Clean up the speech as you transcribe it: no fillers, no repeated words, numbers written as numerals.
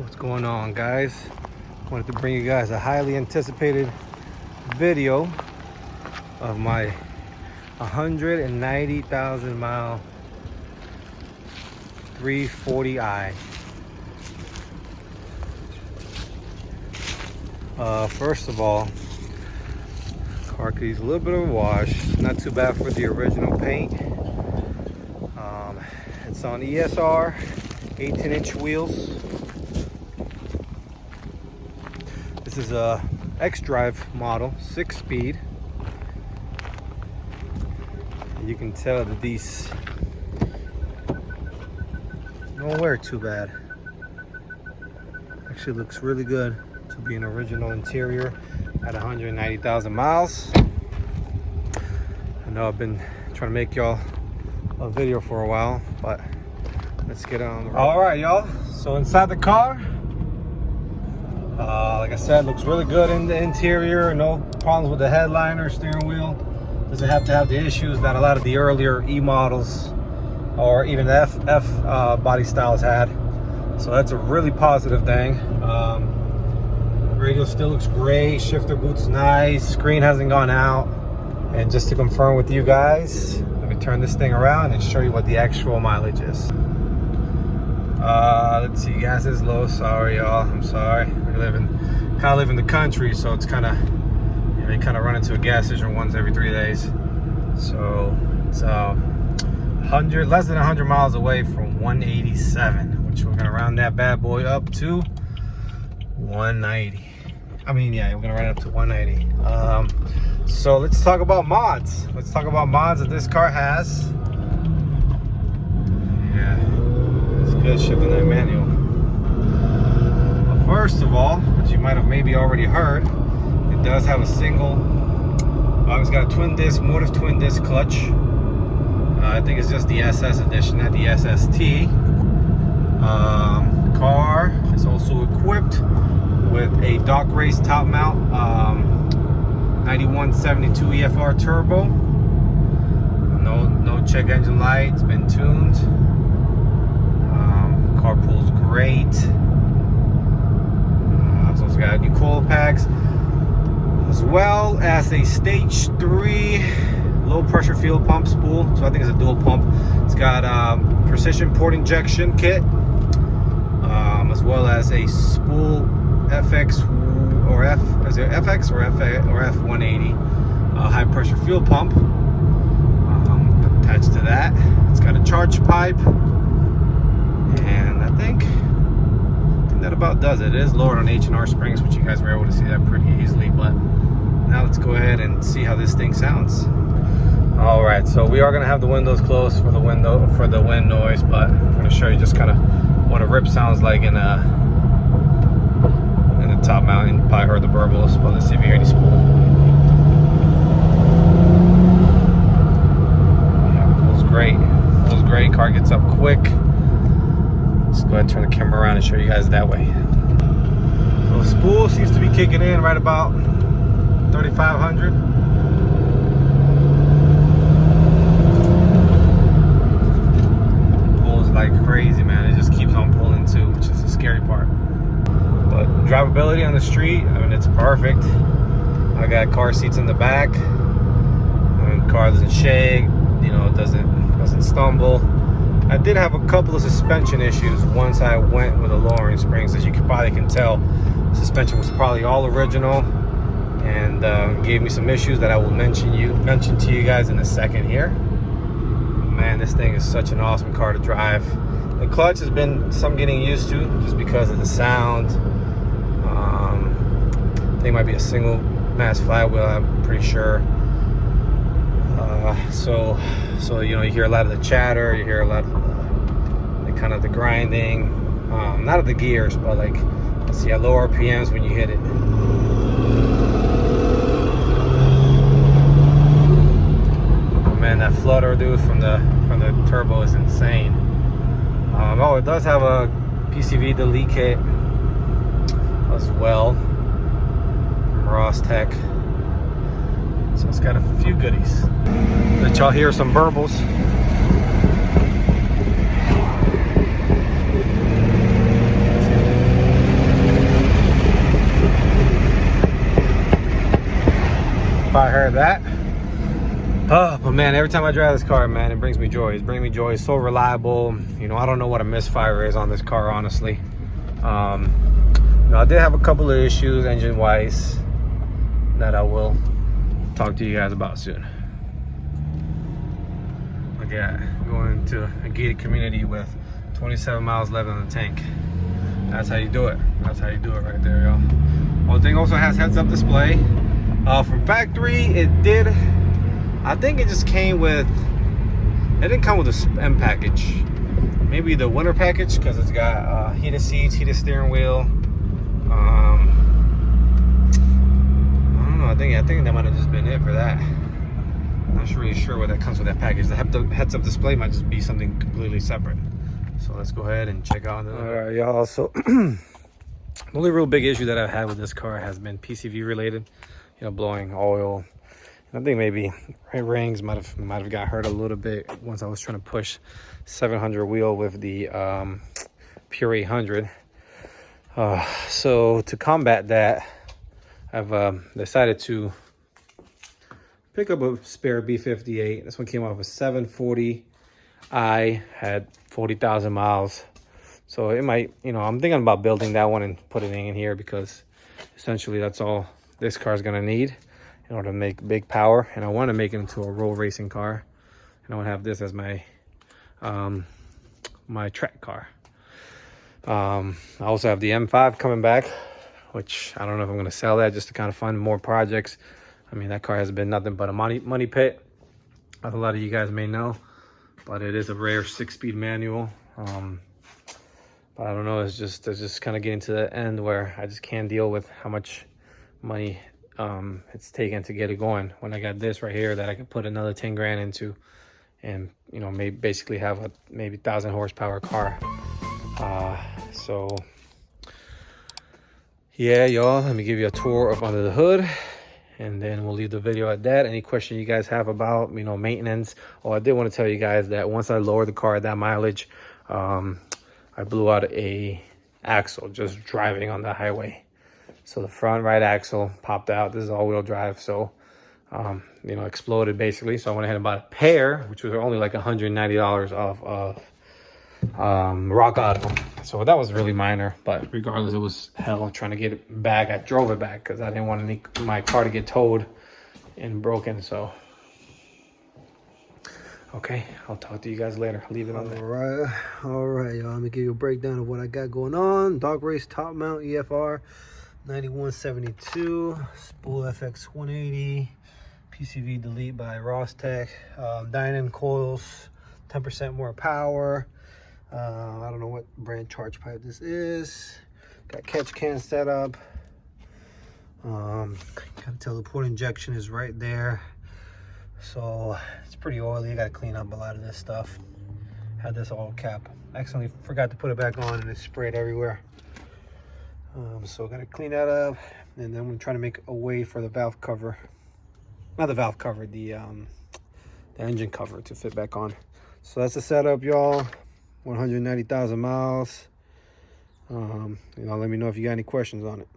What's going on, guys? Wanted to bring you guys a highly anticipated video of my 190,000 mile 340i. First of all, car could use a little bit of a wash. Not too bad for the original paint. It's on ESR 18-inch wheels. This is a X-Drive model, 6-speed. You can tell that these don't wear too bad. Actually looks really good to be an original interior at 190,000 miles. I know I've been trying to make y'all a video for a while, but let's get on the road. All right, y'all. So inside the car, like I said, looks really good in the interior. No problems with the headliner, steering wheel. Doesn't have to have the issues that a lot of the earlier E models or even the F body styles had. So that's a really positive thing. Radio still looks great. Shifter boot's nice. Screen hasn't gone out. And just to confirm with you guys, let me turn this thing around and show you what the actual mileage is. Let's see, gas is low. Sorry, y'all. I'm sorry. We live in the country, so it's kind of, you run into a gas station once every 3 days. So it's less than 100 miles away from 187, which we're gonna round that bad boy up to 190. I mean, yeah, we're gonna round it up to 190. So let's talk about mods. Let's talk about mods that this car has. Yeah, it's good shipping that manual. But first of all, as you might have maybe already heard, it does have a single, it's got a twin disc, motiv twin disc clutch. I think it's just the SS edition, not the SST. Car is also equipped with a Docrace top mount 9172 EFR turbo. No check engine light. It's been tuned. Car pulls great. So it's got new coil packs, as well as a stage 3 low pressure fuel pump spool. So I think it's a dual pump. It's got precision port injection kit, as well as a spool FX or FX or F180 high pressure fuel pump attached to that. It's got a charge pipe, and I think that about does it. It is lowered on H&R springs, which you guys were able to see that pretty easily. But now let's go ahead and see how this thing sounds. All right, so we are going to have the windows closed for the wind noise, but I'm going to show you just kind of what a rip sounds like in the top mount. You probably heard the burbles, but let's see if you hear any spool. Yeah, pulls great. Pulls great. Car gets up quick. Let's go ahead and turn the camera around and show you guys that way. So spool seems to be kicking in right about 3,500. Pulls like crazy, man. It just keeps on pulling too, which is the scary part. But drivability on the street, I mean, it's perfect. I got car seats in the back. I mean, the car doesn't shake, it doesn't stumble. I did have a couple of suspension issues once I went with the lowering springs. As you probably can tell, suspension was probably all original, and gave me some issues that I will mention to you guys in a second here. Man, this thing is such an awesome car to drive. The clutch has been some getting used to just because of the sound. I think it might be a single mass flywheel, I'm pretty sure. So you hear a lot of the chatter, you hear a lot of the grinding, not of the gears, but like, let's see, at low RPMs when you hit it. Oh man, that flutter, dude, from the turbo is insane. Oh, it does have a PCV delete kit as well from Ross Tech. So it's got a few goodies. Let y'all hear some burbles. probably heard that. Oh, but man, every time I drive this car, man, it brings me joy. It brings me joy. It's so reliable. You know, I don't know what a misfire is on this car, honestly. You know, I did have a couple of issues engine-wise that I will talk to you guys about soon. Look at going to a gated community with 27 miles left on the tank. That's how you do it. That's how you do it right there, y'all. Well, the thing also has heads-up display. From factory, it did. I think it just came with. It didn't come with a M package. Maybe the winter package, because it's got heated seats, heated steering wheel. I don't know. I think that might have just been it for that. I'm not really sure what that comes with that package. The heads-up display might just be something completely separate. So let's go ahead and check out. All right, y'all. So the only real big issue that I've had with this car has been PCV related. You know, blowing oil. And I think maybe rings might have got hurt a little bit once I was trying to push 700 wheel with the Pure 800. So to combat that, I've decided to pick up a spare B58. This one came off a 740i, had 40,000 miles. So it might, you know, I'm thinking about building that one and putting it in here, because essentially that's all this car is going to need in order to make big power. And I want to make it into a road racing car. And I want to have this as my my track car. I also have the M5 coming back, which I don't know if I'm going to sell that just to kind of fund more projects. I mean, that car has been nothing but a money pit, as a lot of you guys may know. But it is a rare 6-speed manual. But I don't know, it's just kind of getting to the end where I just can't deal with how much money it's taken to get it going, when I got this right here that I could put another 10 grand into, and you know, maybe basically have a maybe 1,000 horsepower car. So yeah, y'all, let me give you a tour of under the hood, and then we'll leave the video at that. Any question you guys have about, you know, maintenance? Oh, I did want to tell you guys that once I lowered the car at that mileage, I blew out a axle just driving on the highway. So the front right axle popped out. This is all-wheel drive, so you know, exploded basically. So I went ahead and bought a pair, which was only like $190 off of Rock Auto. So that was really minor, but regardless, it was hell trying to get it back. I drove it back because I didn't want my car to get towed and broken. So okay, I'll talk to you guys later. Leave it on there. All right, y'all. Let me give you a breakdown of what I got going on. Docrace top mount EFR 9172, spool FX 180, PCV delete by Rostec, Dynan coils, 10% more power. I don't know what brand charge pipe this is. Got catch can set up. Can tell the port injection is right there. So it's pretty oily. I gotta clean up a lot of this stuff. Had this oil cap. Accidentally forgot to put it back on and it sprayed everywhere. So gotta clean that up, and then I'm trying to make a way for the valve cover. Not the valve cover, the engine cover to fit back on. So that's the setup, y'all. 190,000 miles. You know, let me know if you got any questions on it.